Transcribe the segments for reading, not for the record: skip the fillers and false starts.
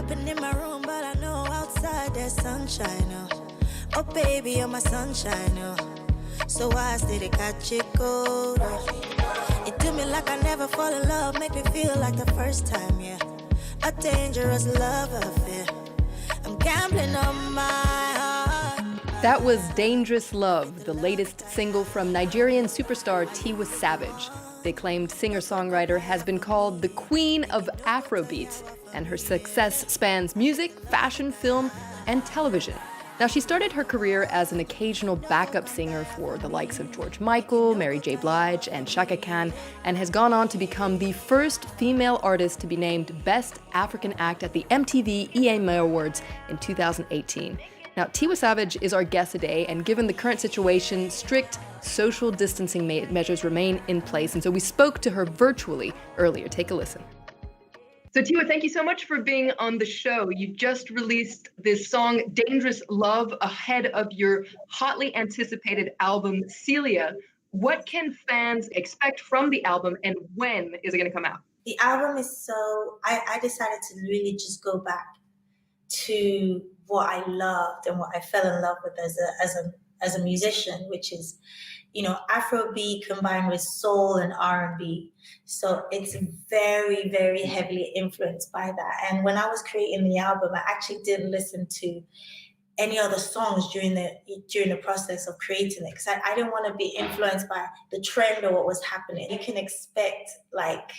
open in my room, but I know outside there's sunshine. Oh baby, you're my sunshine. So I stay to catch it cold. It do me like I never fall in love, make me feel like the first time, yeah. A dangerous love affair. I'm gambling on my heart. That was Dangerous Love, the latest single from Nigerian superstar Tiwa Savage. The acclaimed singer-songwriter has been called the Queen of Afrobeats, and her success spans music, fashion, film, and television. Now, she started her career as an occasional backup singer for the likes of George Michael, Mary J. Blige, and Chaka Khan, and has gone on to become the first female artist to be named Best African Act at the MTV EMA Awards in 2018. Now, Tiwa Savage is our guest today, and given the current situation, strict social distancing measures remain in place, and so we spoke to her virtually earlier. Take a listen. So Tiwa, thank you so much for being on the show. You just released this song, Dangerous Love, ahead of your hotly anticipated album, Celia. What can fans expect from the album, and when is it going to come out? The album is I decided to really just go back to what I loved and what I fell in love with as a musician, which is, Afrobeat combined with soul and R&B. So it's very, very heavily influenced by that. And when I was creating the album, I actually didn't listen to any other songs during the process of creating it, because I didn't want to be influenced by the trend or what was happening. You can expect like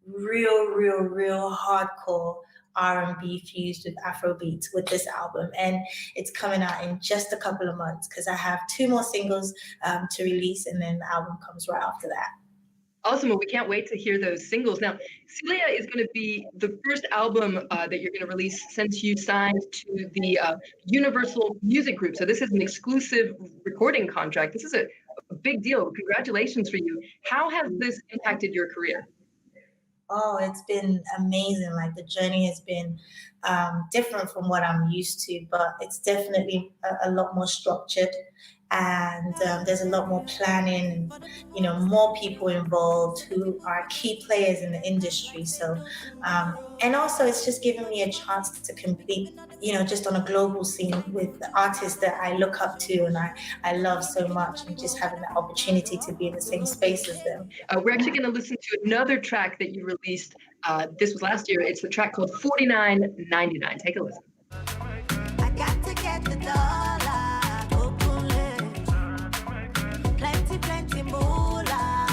real hardcore R&B fused with Afrobeats with this album, and it's coming out in just a couple of months because I have 2 more singles to release, and then the album comes right after that. Awesome. Well, we can't wait to hear those singles. Now, Celia is going to be the first album that you're going to release since you signed to the Universal Music Group. So this is an exclusive recording contract. This is a big deal. Congratulations for you. How has this impacted your career? Oh, it's been amazing. Like, the journey has been different from what I'm used to, but it's definitely a lot more structured, and there's a lot more planning, and, more people involved who are key players in the industry. So, and also it's just given me a chance to compete, just on a global scene with the artists that I look up to and I love so much, and just having the opportunity to be in the same space as them. We're actually going to listen to another track that you released. This was last year. It's the track called 49.99. Take a listen. I got to get the dollar. Plenty moolah.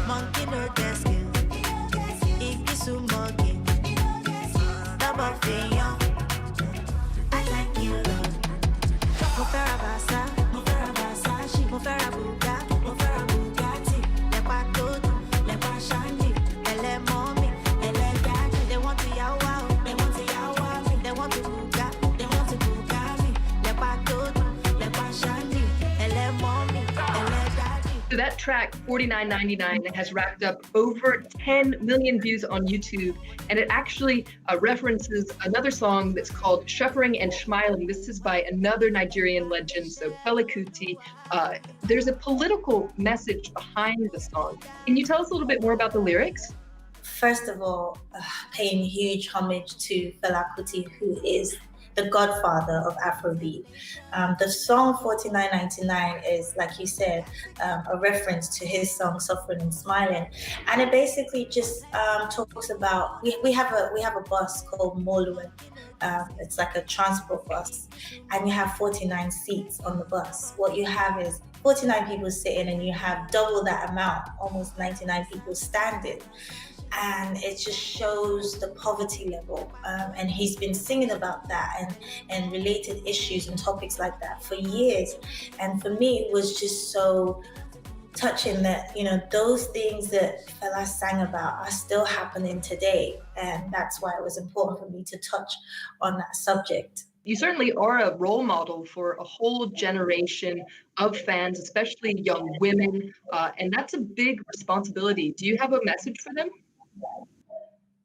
Monkey no desk. Ikisu monkey. Double fiyon. I like you, Lord. Mofera basa, she mofera Bugatti, lepa todo, lepa shandi, ele mommy, ele daddy. They want to yawa, they want to Bugatti, lepa todo, lepa shandi, ele mommy, ele daddy. So that track, 49.99, has racked up over 10 million views on YouTube, and it actually references another song that's called Shuffering and Smiling. This is by another Nigerian legend, so Fela Kuti. There's a political message behind the song. Can you tell us a little bit more about the lyrics? First of all, paying huge homage to Fela Kuti, who is the godfather of Afrobeat. The song 49.99 is, like you said, a reference to his song Suffering and Smiling. And it basically just talks about, we have a bus called Moluan. It's like a transport bus, and you have 49 seats on the bus. What you have is 49 people sitting, and you have double that amount, almost 99 people standing. And it just shows the poverty level, and he's been singing about that and related issues and topics like that for years. And for me, it was just so touching that, those things that Fela sang about are still happening today, and that's why it was important for me to touch on that subject. You certainly are a role model for a whole generation of fans, especially young women, and that's a big responsibility. Do you have a message for them?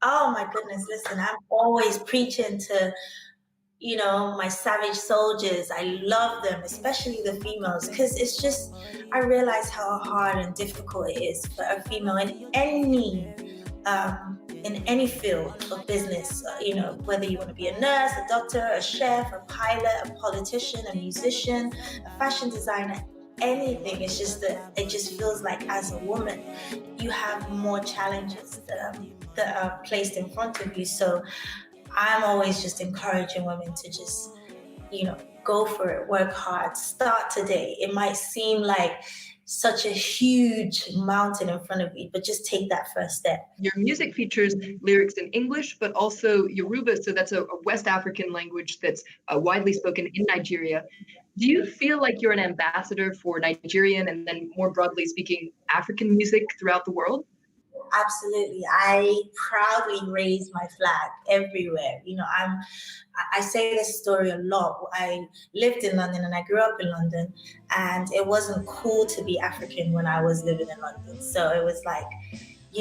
Oh my goodness, listen, I'm always preaching to, my savage soldiers. I love them, especially the females, because it's just, I realize how hard and difficult it is for a female in any in any field of business, whether you want to be a nurse, a doctor, a chef, a pilot, a politician, a musician, a fashion designer, anything. It's just that it just feels like as a woman, you have more challenges that are placed in front of you. So I'm always just encouraging women to just, go for it, work hard, start today. It might seem like such a huge mountain in front of you, but just take that first step. Your music features lyrics in English, but also Yoruba, so that's a West African language that's widely spoken in Nigeria. Do you feel like you're an ambassador for Nigerian and then more broadly speaking, African music throughout the world? Absolutely. I proudly raise my flag everywhere. I say this story a lot. I lived in London and I grew up in London, and it wasn't cool to be African when I was living in London. So it was like,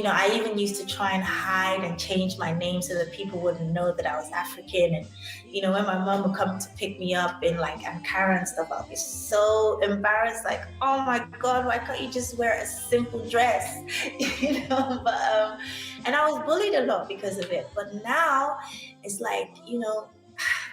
I even used to try and hide and change my name so that people wouldn't know that I was African. And, when my mom would come to pick me up in like Ankara and stuff, I'll be so embarrassed, like, oh my God, why can't you just wear a simple dress? But, and I was bullied a lot because of it. But now it's like,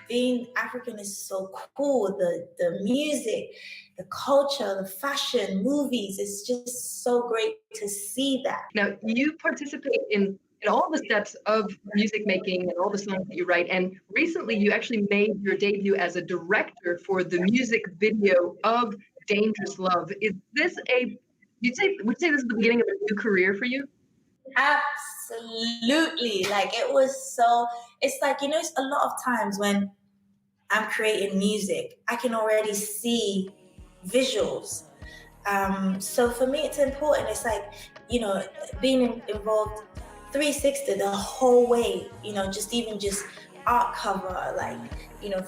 being African is so cool. The music, the culture, the fashion, movies, it's just so great to see that. Now, you participate in all the steps of music making and all the songs that you write. And recently you actually made your debut as a director for the music video of Dangerous Love. Is this would you say this is the beginning of a new career for you? Absolutely. Like it's like, it's a lot of times when I'm creating music, I can already see visuals. So for me, it's important. It's like, being involved 360 the whole way, just art cover, like,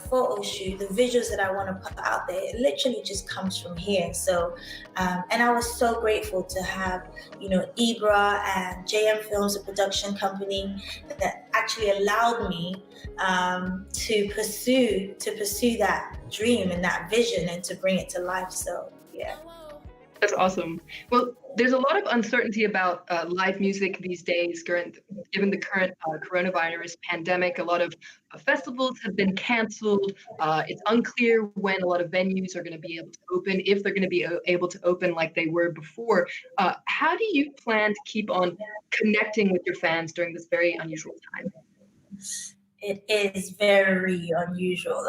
photo shoot, the visuals that I want to put out there, it literally just comes from here. So, and I was so grateful to have, Ibra and JM Films, a production company that actually allowed me to pursue that dream and that vision and to bring it to life. So, yeah. That's awesome. Well, there's a lot of uncertainty about live music these days, given the current coronavirus pandemic. A lot of festivals have been canceled. It's unclear when a lot of venues are going to be able to open, if they're going to be able to open like they were before. How do you plan to keep on connecting with your fans during this very unusual time? It is very unusual.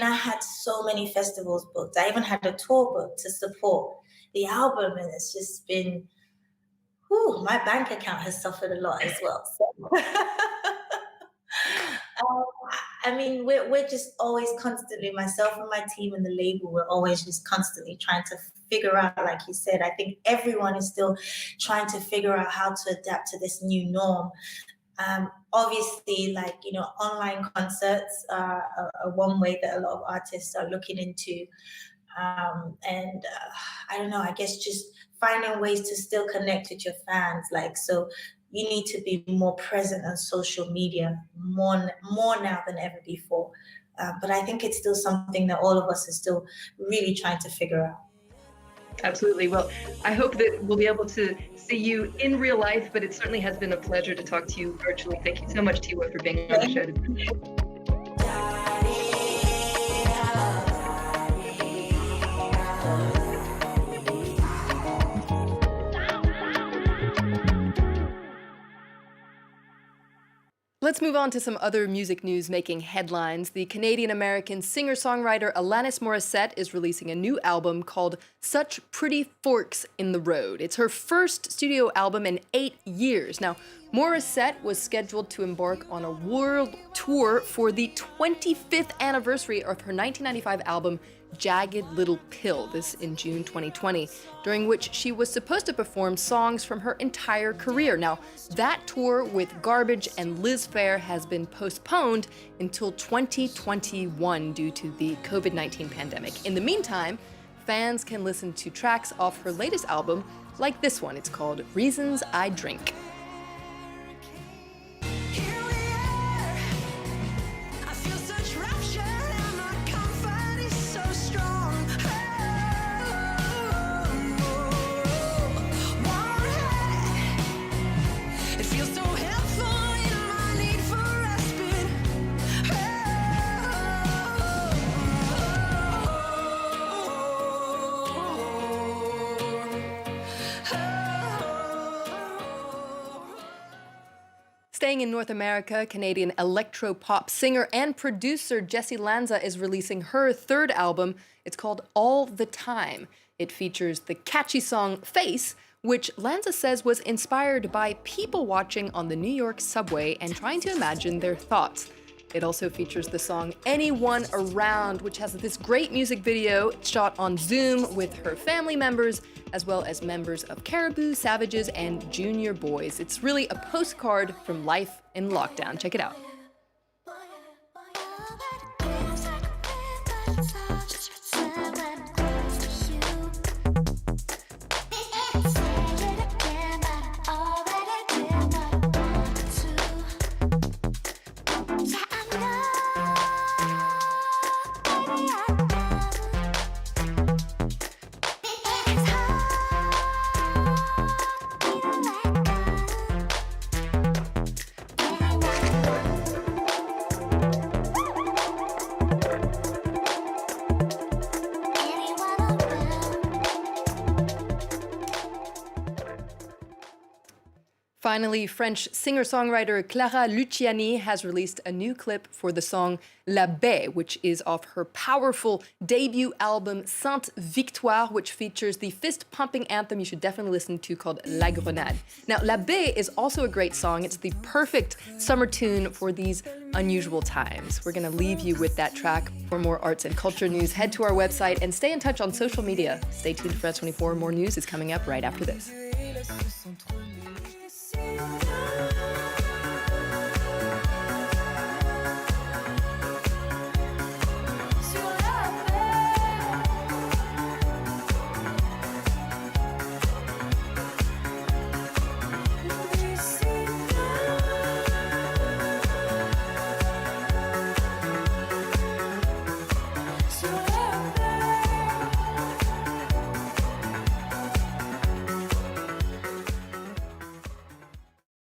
I had so many festivals booked. I even had a tour booked to support the album, and it's just been, my bank account has suffered a lot as well. So. We're just always constantly, myself and my team and the label, we're always just constantly trying to figure out, like you said, I think everyone is still trying to figure out how to adapt to this new norm. Obviously, like, online concerts are one way that a lot of artists are looking into. I don't know, I guess just finding ways to still connect with your fans. Like, so you need to be more present on social media, more now than ever before. But I think it's still something that all of us are still really trying to figure out. Absolutely. Well, I hope that we'll be able to see you in real life, but it certainly has been a pleasure to talk to you virtually. Thank you so much, Tiwa, for being on the show today. Let's move on to some other music news making headlines. The Canadian-American singer-songwriter Alanis Morissette is releasing a new album called Such Pretty Forks in the Road. It's her first studio album in 8 years. Now, Morissette was scheduled to embark on a world tour for the 25th anniversary of her 1995 album Jagged Little Pill, this in June 2020, during which she was supposed to perform songs from her entire career. Now, that tour with Garbage and Liz Phair has been postponed until 2021 due to the COVID-19 pandemic. In the meantime, fans can listen to tracks off her latest album, like this one. It's called Reasons I Drink. Staying in North America, Canadian electro-pop singer and producer Jessy Lanza is releasing her third album. It's called All the Time. It features the catchy song Face, which Lanza says was inspired by people watching on the New York subway and trying to imagine their thoughts. It also features the song Anyone Around, which has this great music video shot on Zoom with her family members, as well as members of Caribou, Savages, and Junior Boys. It's really a postcard from life in lockdown. Check it out. Finally, French singer-songwriter Clara Luciani has released a new clip for the song La Baie, which is off her powerful debut album Sainte Victoire, which features the fist-pumping anthem you should definitely listen to called La Grenade. Now, La Baie is also a great song. It's the perfect summer tune for these unusual times. We're going to leave you with that track. For more arts and culture news, head to our website and stay in touch on social media. Stay tuned for S24. More news is coming up right after this.